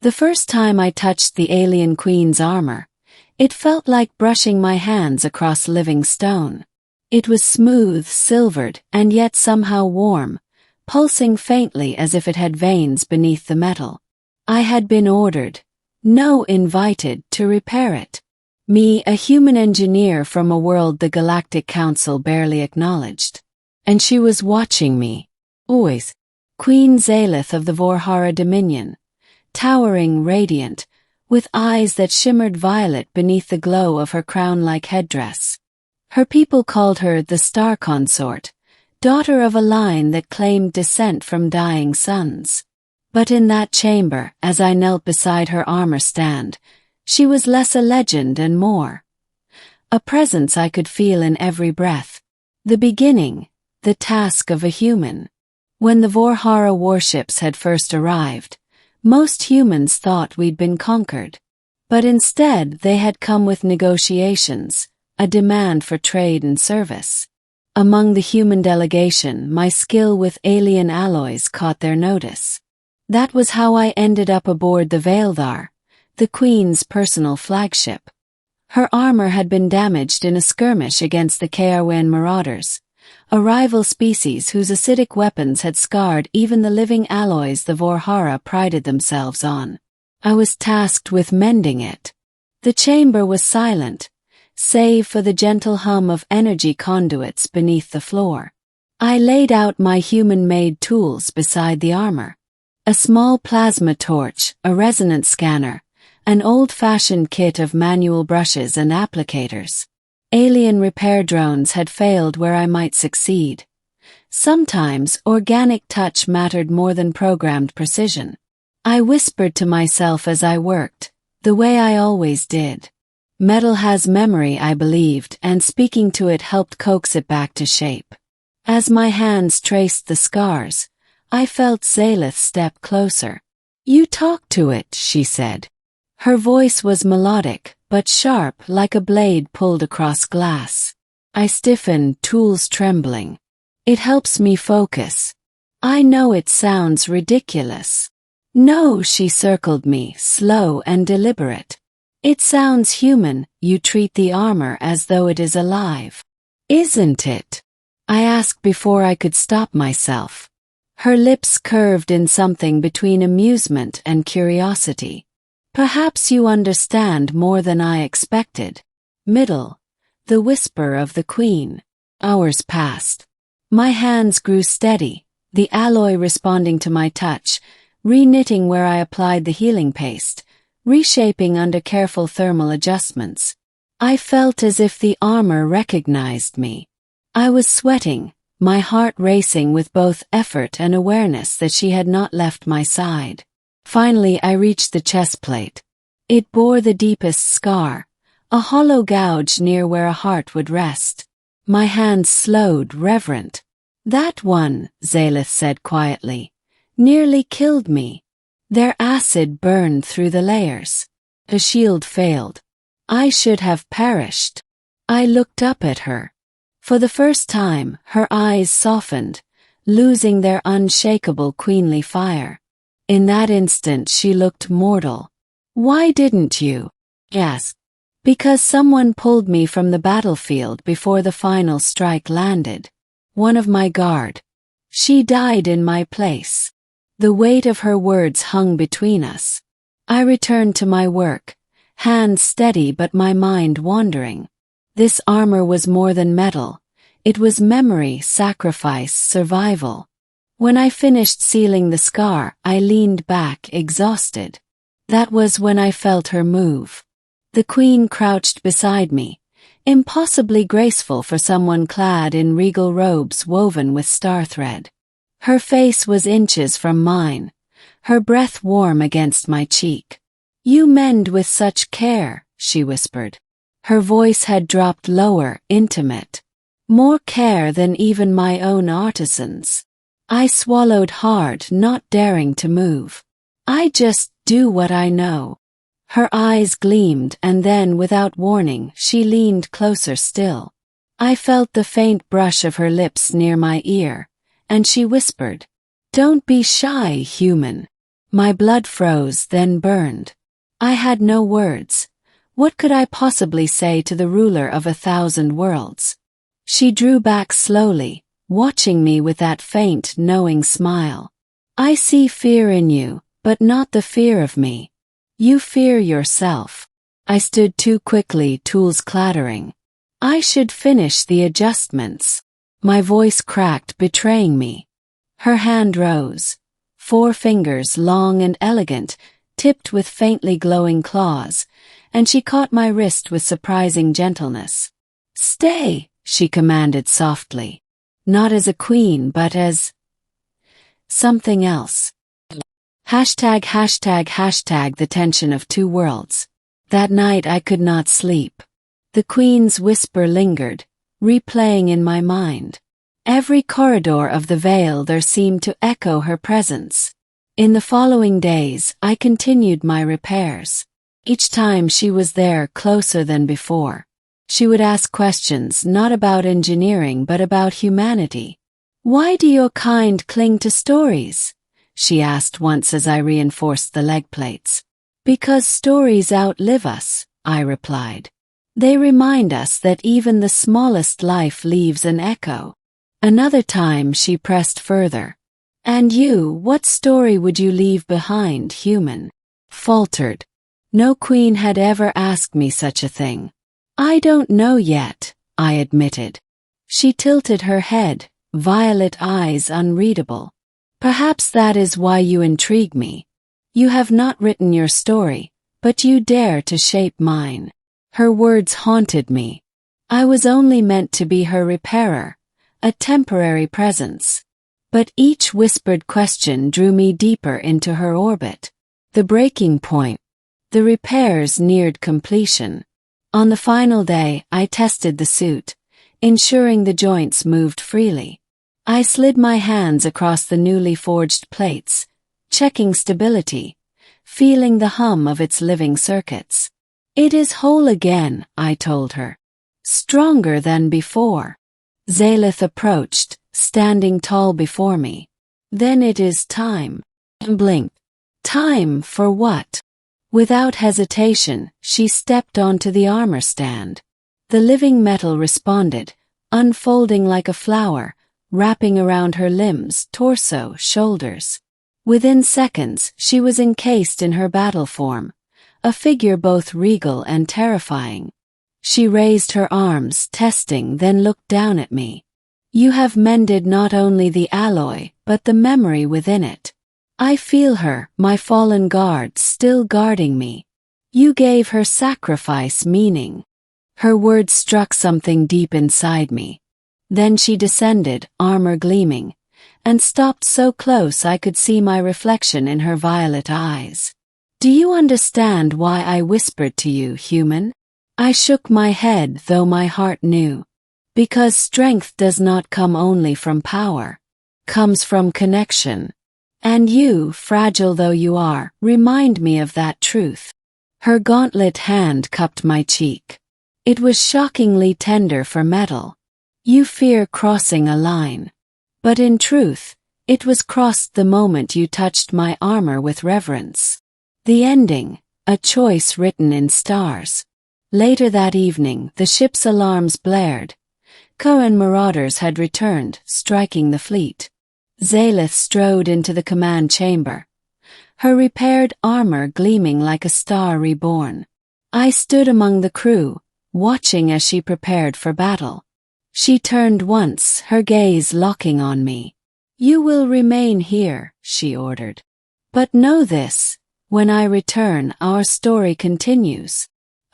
The first time I touched the alien queen's armor, it felt like brushing my hands across living stone. It was smooth, silvered, and yet somehow warm, pulsing faintly as if it had veins beneath the metal. I had been ordered, no invited, to repair it. Me, a human engineer from a world the Galactic Council barely acknowledged. And she was watching me. Always. Queen Zalith of the Vorhara Dominion. Towering, radiant, with eyes that shimmered violet beneath the glow of her crown-like headdress. Her people called her the Star Consort, daughter of a line that claimed descent from dying suns. But in that chamber, as I knelt beside her armor stand, she was less a legend and more a presence I could feel in every breath. The beginning, the task of a human. When the Vorhara warships had first arrived, most humans thought we'd been conquered. But instead they had come with negotiations, a demand for trade and service. Among the human delegation, my skill with alien alloys caught their notice. That was how I ended up aboard the Veildar, the Queen's personal flagship. Her armor had been damaged in a skirmish against the Kaerwan Marauders, a rival species whose acidic weapons had scarred even the living alloys the Vorhara prided themselves on. I was tasked with mending it. The chamber was silent, save for the gentle hum of energy conduits beneath the floor. I laid out my human-made tools beside the armor. A small plasma torch, a resonance scanner, an old-fashioned kit of manual brushes and applicators. Alien repair drones had failed where I might succeed. Sometimes organic touch mattered more than programmed precision. I whispered to myself as I worked, the way I always did. Metal has memory, I believed, and speaking to it helped coax it back to shape. As my hands traced the scars, I felt Zalith step closer. "You talk to it," she said. Her voice was melodic, but sharp like a blade pulled across glass. I stiffened, tools trembling. "It helps me focus." "I know it sounds ridiculous." "No," she circled me, slow and deliberate. "It sounds human. You treat the armor as though it is alive." "Isn't it?" I asked before I could stop myself. Her lips curved in something between amusement and curiosity. "Perhaps you understand more than I expected." Middle. The whisper of the Queen. Hours passed. My hands grew steady, the alloy responding to my touch, re-knitting where I applied the healing paste, reshaping under careful thermal adjustments. I felt as if the armor recognized me. I was sweating, my heart racing with both effort and awareness that she had not left my side. Finally I reached the chest plate. It bore the deepest scar, a hollow gouge near where a heart would rest. My hands slowed, reverent. "That one," Zalith said quietly, "nearly killed me. Their acid burned through the layers. A shield failed. I should have perished." I looked up at her. For the first time, her eyes softened, losing their unshakable queenly fire. In that instant she looked mortal. "Why didn't you?" I asked. "Because someone pulled me from the battlefield before the final strike landed. One of my guard. She died in my place." The weight of her words hung between us. I returned to my work, hands steady but my mind wandering. This armor was more than metal. It was memory, sacrifice, survival. When I finished sealing the scar, I leaned back, exhausted. That was when I felt her move. The Queen crouched beside me, impossibly graceful for someone clad in regal robes woven with star thread. Her face was inches from mine, her breath warm against my cheek. "You mend with such care," she whispered. Her voice had dropped lower, intimate. "More care than even my own artisans." I swallowed hard, not daring to move. "I just do what I know." Her eyes gleamed and then, without warning, she leaned closer still. I felt the faint brush of her lips near my ear, and she whispered, "Don't be shy, human." My blood froze, then burned. I had no words. What could I possibly say to the ruler of 1,000 worlds? She drew back slowly, watching me with that faint, knowing smile. I see fear in you, but not the fear of me. You fear yourself. I stood too quickly, tools clattering. I should finish the adjustments. My voice cracked, betraying me. Her hand rose. 4 fingers, long and elegant, tipped with faintly glowing claws, and she caught my wrist with surprising gentleness. Stay, she commanded softly. Not as a queen, but as something else. ####, the tension of 2 worlds. That night I could not sleep. The queen's whisper lingered, replaying in my mind. Every corridor of the veil there seemed to echo her presence. In the following days, I continued my repairs. Each time she was there, closer than before. She would ask questions not about engineering but about humanity. Why do your kind cling to stories? She asked once as I reinforced the leg plates. Because stories outlive us, I replied. They remind us that even the smallest life leaves an echo. Another time she pressed further. And you, what story would you leave behind, human? Faltered. No queen had ever asked me such a thing. I don't know yet, I admitted. She tilted her head, violet eyes unreadable. Perhaps that is why you intrigue me. You have not written your story, but you dare to shape mine. Her words haunted me. I was only meant to be her repairer, a temporary presence. But each whispered question drew me deeper into her orbit. The breaking point. The repairs neared completion. On the final day, I tested the suit, ensuring the joints moved freely. I slid my hands across the newly forged plates, checking stability, feeling the hum of its living circuits. It is whole again, I told her. Stronger than before. Zalith approached, standing tall before me. Then it is time. Blinked. Time for what? Without hesitation, she stepped onto the armor stand. The living metal responded, unfolding like a flower, wrapping around her limbs, torso, shoulders. Within seconds, she was encased in her battle form, a figure both regal and terrifying. She raised her arms, testing, then looked down at me. You have mended not only the alloy, but the memory within it. I feel her, my fallen guard, still guarding me. You gave her sacrifice meaning. Her words struck something deep inside me. Then she descended, armor gleaming, and stopped so close I could see my reflection in her violet eyes. Do you understand why I whispered to you, human? I shook my head, though my heart knew. Because strength does not come only from power. Comes from connection. And you, fragile though you are, remind me of that truth. Her gauntlet hand cupped my cheek. It was shockingly tender for metal. You fear crossing a line. But in truth, it was crossed the moment you touched my armor with reverence. The ending, a choice written in stars. Later that evening, the ship's alarms blared. Cohen marauders had returned, striking the fleet. Zalith strode into the command chamber, her repaired armor gleaming like a star reborn. I stood among the crew, watching as she prepared for battle. She turned once, her gaze locking on me. You will remain here, she ordered. But know this, when I return, our story continues.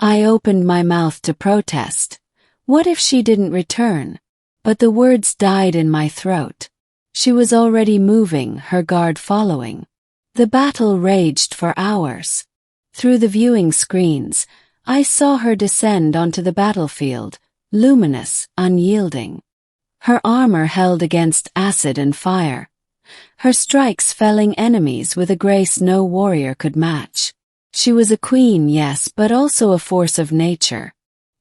I opened my mouth to protest. What if she didn't return? But the words died in my throat. She was already moving, her guard following. The battle raged for hours. Through the viewing screens, I saw her descend onto the battlefield, luminous, unyielding. Her armor held against acid and fire. Her strikes felling enemies with a grace no warrior could match. She was a queen, yes, but also a force of nature.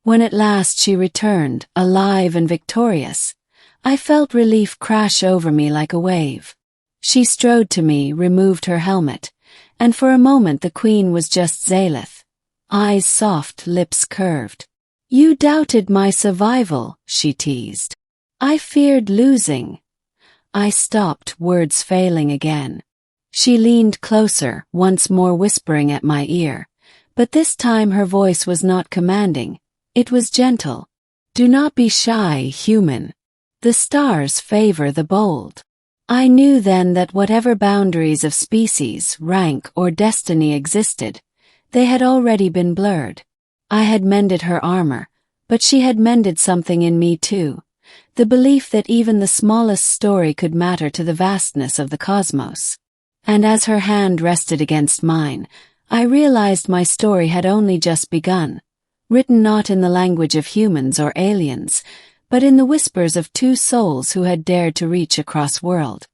When at last she returned, alive and victorious, I felt relief crash over me like a wave. She strode to me, removed her helmet, and for a moment the queen was just Zaleth. Eyes soft, lips curved. "You doubted my survival," she teased. "I feared losing." I stopped, words failing again. She leaned closer, once more whispering at my ear, but this time her voice was not commanding. It was gentle. "Do not be shy, human. The stars favor the bold." I knew then that whatever boundaries of species, rank, or destiny existed, they had already been blurred. I had mended her armor, but she had mended something in me too, the belief that even the smallest story could matter to the vastness of the cosmos. And as her hand rested against mine, I realized my story had only just begun, written not in the language of humans or aliens, but in the whispers of two souls who had dared to reach across world.